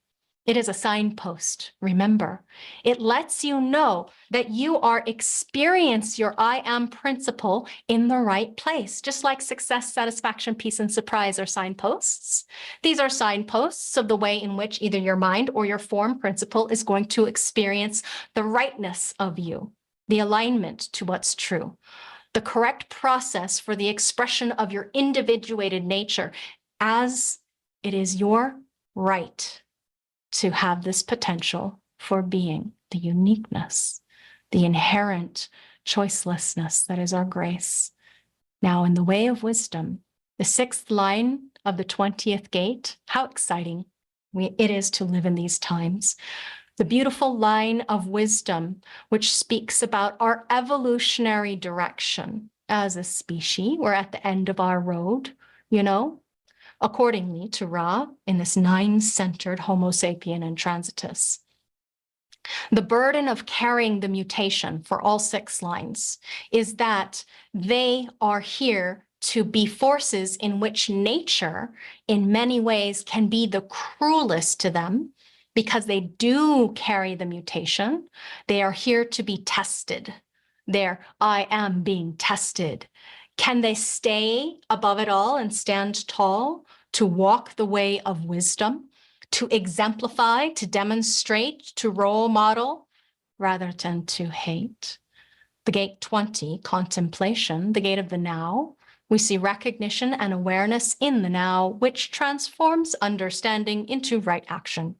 It is a signpost, remember. It lets you know that you are experience your I am principle in the right place, just like success, satisfaction, peace, and surprise are signposts. These are signposts of the way in which either your mind or your form principle is going to experience the rightness of you, the alignment to what's true, the correct process for the expression of your individuated nature, as it is your right to have this potential for being, the uniqueness, the inherent choicelessness that is our grace. Now, in the way of wisdom, the 6th line of the 20th gate, how exciting it is to live in these times. The beautiful line of wisdom, which speaks about our evolutionary direction as a species. We're at the end of our road, you know, accordingly to Ra in this 9-centered Homo sapien and transitus. The burden of carrying the mutation for all 6 lines is that they are here to be forces in which nature, in many ways, can be the cruelest to them because they do carry the mutation. They are here to be tested. Their I am being tested. Can they stay above it all and stand tall to walk the way of wisdom, to exemplify, to demonstrate, to role model, rather than to hate? The gate 20, contemplation, the gate of the now. We see recognition and awareness in the now, which transforms understanding into right action.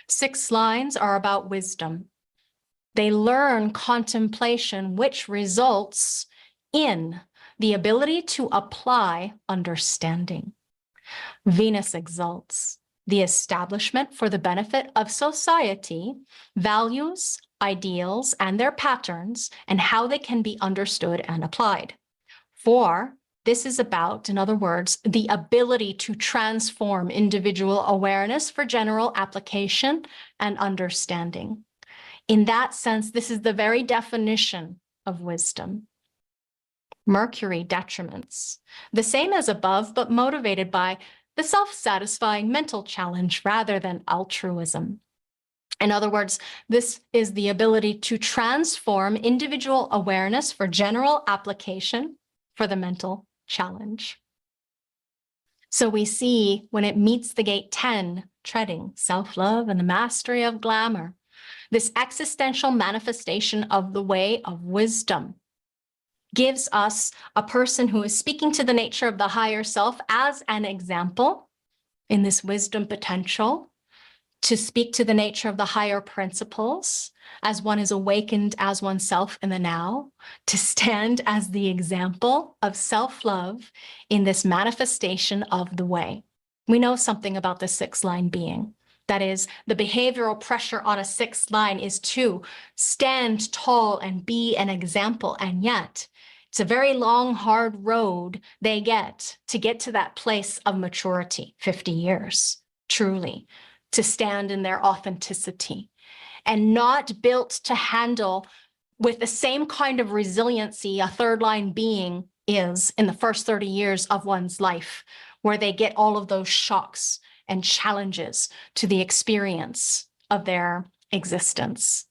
6 lines are about wisdom. They learn contemplation, which results in the ability to apply understanding. Venus exalts the establishment for the benefit of society, values, ideals, and their patterns, and how they can be understood and applied. 4, this is about, in other words, the ability to transform individual awareness for general application and understanding. In that sense, this is the very definition of wisdom. Mercury detriments, the same as above, but motivated by the self-satisfying mental challenge rather than altruism. In other words, this is the ability to transform individual awareness for general application for the mental challenge. So we see when it meets the gate 10, treading self-love and the mastery of glamour, this existential manifestation of the way of wisdom. gives us a person who is speaking to the nature of the higher self as an example in this wisdom potential, to speak to the nature of the higher principles as one is awakened as oneself in the now, to stand as the example of self-love in this manifestation of the way. We know something about the sixth line being. That is, the behavioral pressure on a sixth line is to stand tall and be an example. And yet, it's a very long, hard road they get to that place of maturity, 50 years, truly, to stand in their authenticity, and not built to handle with the same kind of resiliency a third line being is in the first 30 years of one's life, where they get all of those shocks and challenges to the experience of their existence.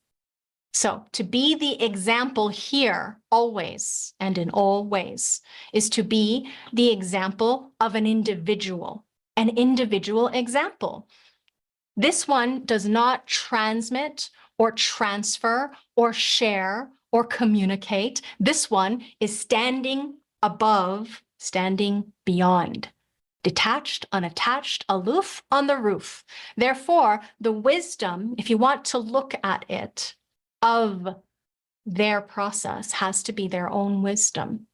So to be the example here always and in all ways is to be the example of an individual example. This one does not transmit or transfer or share or communicate. This one is standing above, standing beyond, detached, unattached, aloof, on the roof. Therefore, the wisdom, if you want to look at it, of their process has to be their own wisdom.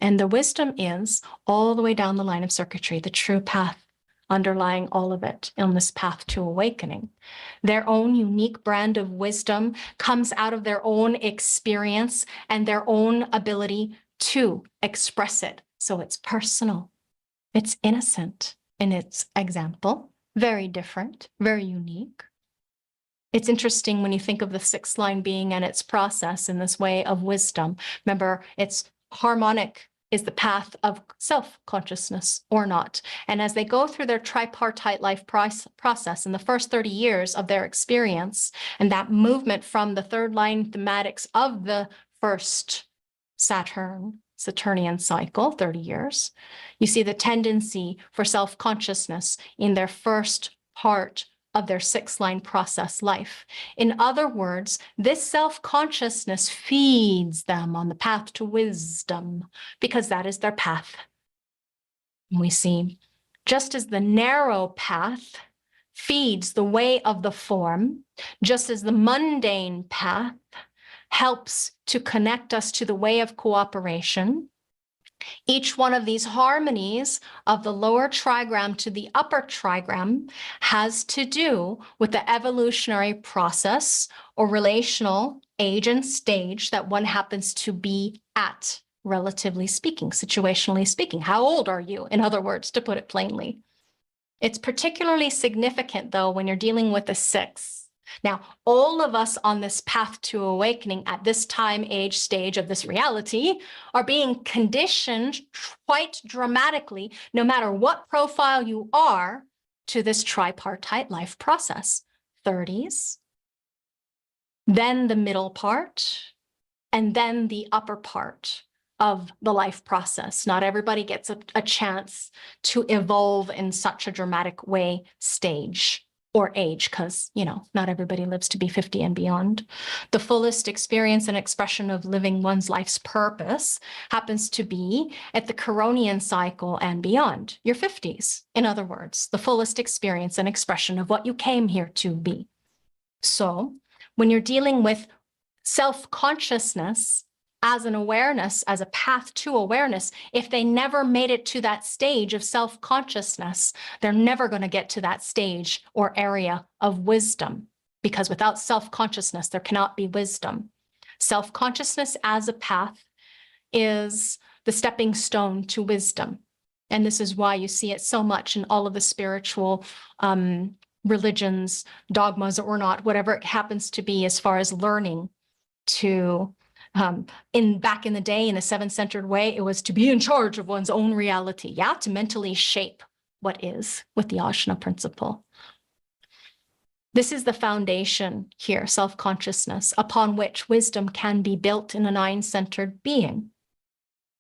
And the wisdom is all the way down the line of circuitry, the true path underlying all of it on this path to awakening. Their own unique brand of wisdom comes out of their own experience and their own ability to express it. So it's personal, it's innocent in its example, very different, very unique. It's interesting when you think of the sixth line being and its process in this way of wisdom. Remember, it's harmonic is the path of self-consciousness or not. And as they go through their tripartite life process in the first 30 years of their experience, and that movement from the third line thematics of the first Saturnian cycle, 30 years, you see the tendency for self-consciousness in their first part of their sixth line process life. In other words, this self-consciousness feeds them on the path to wisdom because that is their path. We see, just as the narrow path feeds the way of the form, just as the mundane path helps to connect us to the way of cooperation, each one of these harmonies of the lower trigram to the upper trigram has to do with the evolutionary process or relational age and stage that one happens to be at, relatively speaking, situationally speaking. How old are you, in other words, to put it plainly? It's particularly significant, though, when you're dealing with a six. Now, all of us on this path to awakening at this time, age, stage of this reality are being conditioned quite dramatically, no matter what profile you are, to this tripartite life process. 30s, then the middle part, and then the upper part of the life process. Not everybody gets a chance to evolve in such a dramatic way, stage or age, because, you know, not everybody lives to be 50 and beyond. The fullest experience and expression of living one's life's purpose happens to be at the Coronian cycle and beyond, your 50s. In other words, the fullest experience and expression of what you came here to be. So when you're dealing with self-consciousness as an awareness, as a path to awareness, if they never made it to that stage of self-consciousness, they're never going to get to that stage or area of wisdom, because without self-consciousness, there cannot be wisdom. Self-consciousness as a path is the stepping stone to wisdom. And this is why you see it so much in all of the spiritual religions, dogmas or not, whatever it happens to be, as far as learning to back in the day, in a seven-centered way, it was to be in charge of one's own reality, yeah, to mentally shape what is with the Ajna principle. This is the foundation here, self-consciousness, upon which wisdom can be built in a nine-centered being.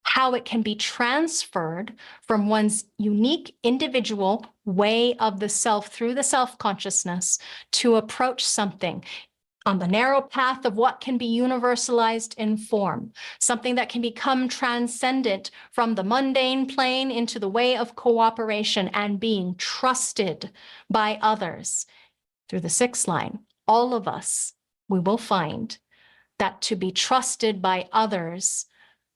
How it can be transferred from one's unique individual way of the self through the self-consciousness to approach something on the narrow path of what can be universalized in form, something that can become transcendent from the mundane plane into the way of cooperation and being trusted by others. Through the sixth line, all of us, we will find that to be trusted by others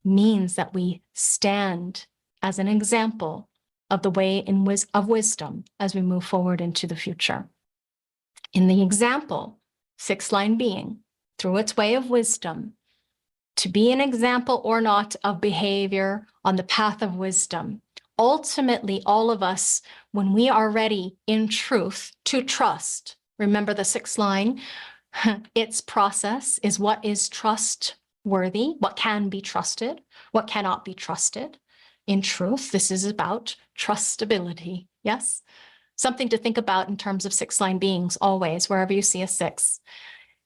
means that we stand as an example of the way of wisdom as we move forward into the future. In the example, sixth line being, through its way of wisdom, to be an example or not of behavior on the path of wisdom. Ultimately, all of us, when we are ready in truth to trust, remember the sixth line, its process is what is trustworthy, what can be trusted, what cannot be trusted. In truth, this is about trustability, yes? Something to think about in terms of sixth line beings always, wherever you see a six.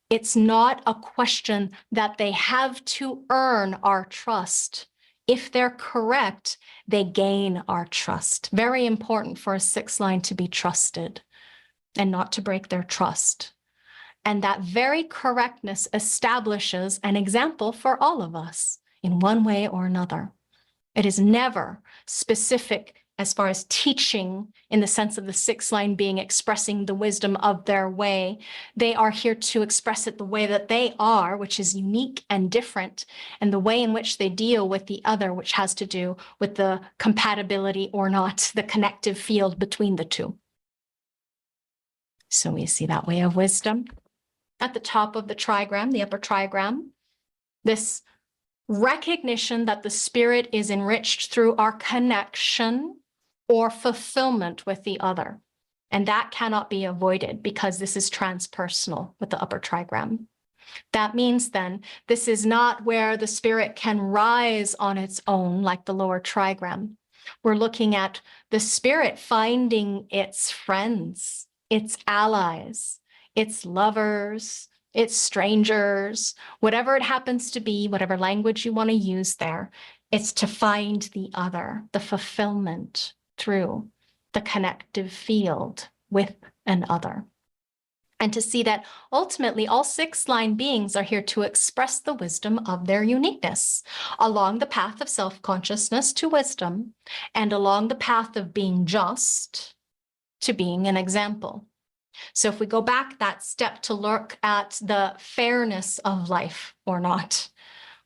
It's not a question that they have to earn our trust. If they're correct, they gain our trust. Very important for a sixth line to be trusted and not to break their trust. And that very correctness establishes an example for all of us in one way or another. It is never specific as far as teaching in the sense of the sixth line being expressing the wisdom of their way. They are here to express it the way that they are, which is unique and different, and the way in which they deal with the other, which has to do with the compatibility or not, the connective field between the two. So we see that way of wisdom. At the top of the trigram, the upper trigram, this recognition that the spirit is enriched through our connection or fulfillment with the other. And that cannot be avoided because this is transpersonal with the upper trigram. That means then this is not where the spirit can rise on its own like the lower trigram. We're looking at the spirit finding its friends, its allies, its lovers, its strangers, whatever it happens to be, whatever language you want to use there, it's to find the other, the fulfillment through the connective field with an other. And to see that ultimately all sixth line beings are here to express the wisdom of their uniqueness along the path of self-consciousness to wisdom and along the path of being just to being an example. So if we go back that step to look at the fairness of life or not,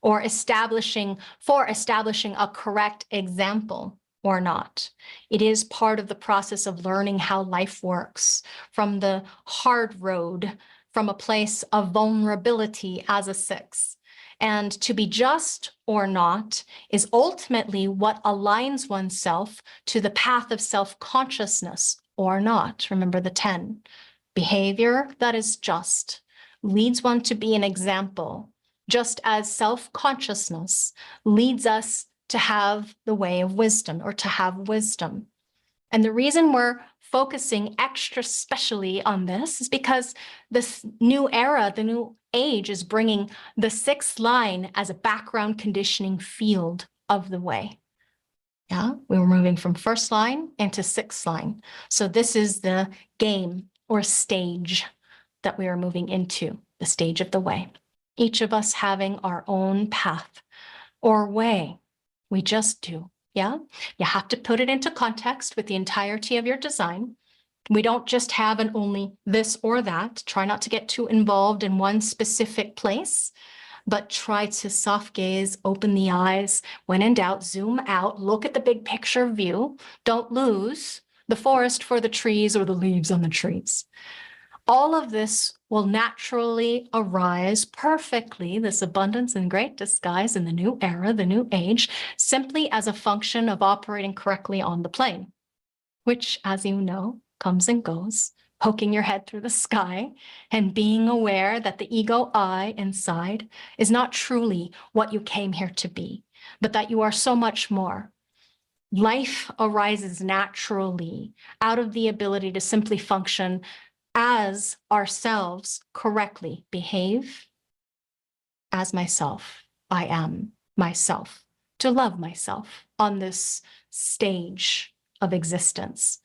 or establishing a correct example or not, it is part of the process of learning how life works from the hard road, from a place of vulnerability as a six. And to be just or not is ultimately what aligns oneself to the path of self-consciousness or not. Remember the 10. Behavior that is just leads one to be an example, just as self-consciousness leads us to have the way of wisdom or to have wisdom. And the reason we're focusing extra specially on this is because this new era, the new age, is bringing the sixth line as a background conditioning field of the way. Yeah, we were moving from first line into sixth line. So this is the game or stage that we are moving into, the stage of the way. Each of us having our own path or way. We just do, yeah? You have to put it into context with the entirety of your design. We don't just have an only this or that. Try not to get too involved in one specific place, but try to soft gaze, open the eyes. When in doubt, zoom out, look at the big picture view. Don't lose the forest for the trees or the leaves on the trees. All of this will naturally arise perfectly, this abundance and great disguise in the new era, the new age, simply as a function of operating correctly on the plane, which, as you know, comes and goes, poking your head through the sky and being aware that the ego I inside is not truly what you came here to be, but that you are so much more. Life arises naturally out of the ability to simply function as ourselves correctly, behave as myself. I am myself, to love myself on this stage of existence.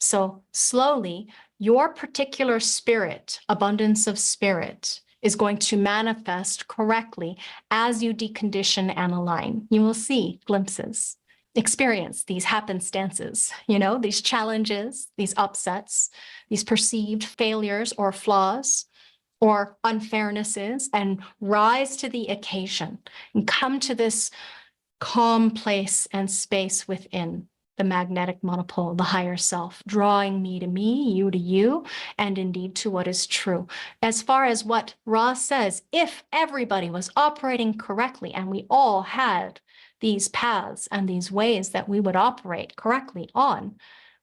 So slowly, your particular spirit, abundance of spirit, is going to manifest correctly as you decondition and align. You will see glimpses, experience these happenstances, these challenges, these upsets, these perceived failures or flaws or unfairnesses, and rise to the occasion and come to this calm place and space within the magnetic monopole, the higher self, drawing me to me, you to you, and indeed to what is true. As far as what Ra says, if everybody was operating correctly and we all had these paths and these ways that we would operate correctly on,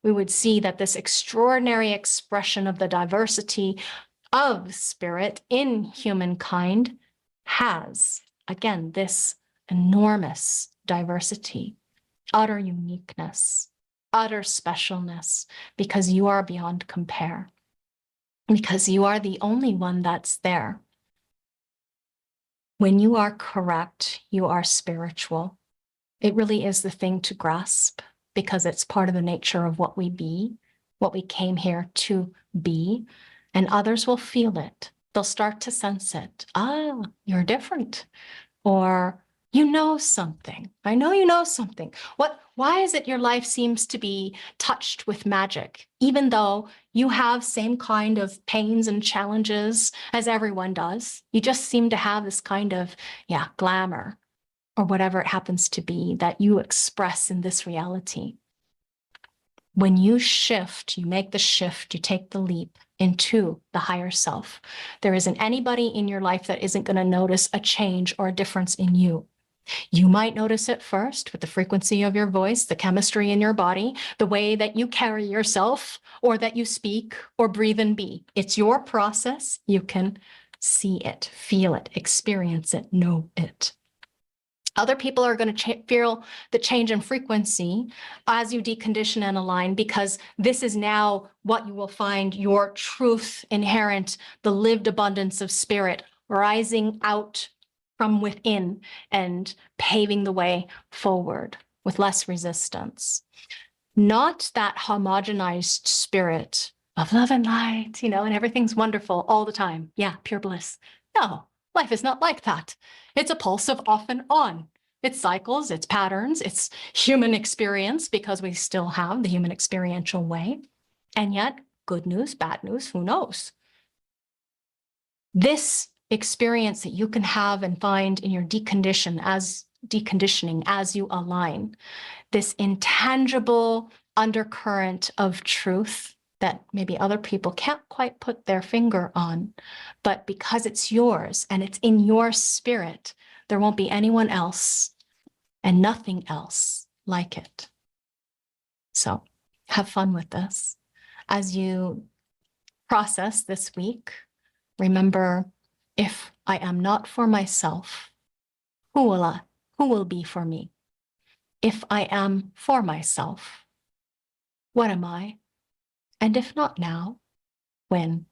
we would see that this extraordinary expression of the diversity of spirit in humankind has, again, this enormous diversity, utter uniqueness, utter specialness, because you are beyond compare, because you are the only one that's there. When you are correct, you are spiritual. It really is the thing to grasp, because it's part of the nature of what we be, what we came here to be, and others will feel it. They'll start to sense it. Ah, you're different. Or you know something. I know you know something. Why is it your life seems to be touched with magic, even though you have same kind of pains and challenges as everyone does? You just seem to have this kind of, glamour or whatever it happens to be that you express in this reality. When you shift, you make the shift, you take the leap into the higher self, there isn't anybody in your life that isn't going to notice a change or a difference in you. You might notice it first with the frequency of your voice, the chemistry in your body, the way that you carry yourself, or that you speak or breathe and be. It's your process. You can see it, feel it, experience it, know it. Other people are going to feel the change in frequency as you decondition and align, because this is now what you will find your truth inherent, the lived abundance of spirit rising out from within and paving the way forward with less resistance. Not that homogenized spirit of love and light, and everything's wonderful all the time. Yeah, pure bliss. No, life is not like that. It's a pulse of off and on. It's cycles, it's patterns, it's human experience, because we still have the human experiential way. And yet, good news, bad news, who knows? This experience that you can have and find in your deconditioning as you align, this intangible undercurrent of truth that maybe other people can't quite put their finger on, but because it's yours and it's in your spirit, there won't be anyone else and nothing else like it. So have fun with this. As you process this week, remember, if I am not for myself, who will be for me? If I am for myself, what am I? And if not now, when?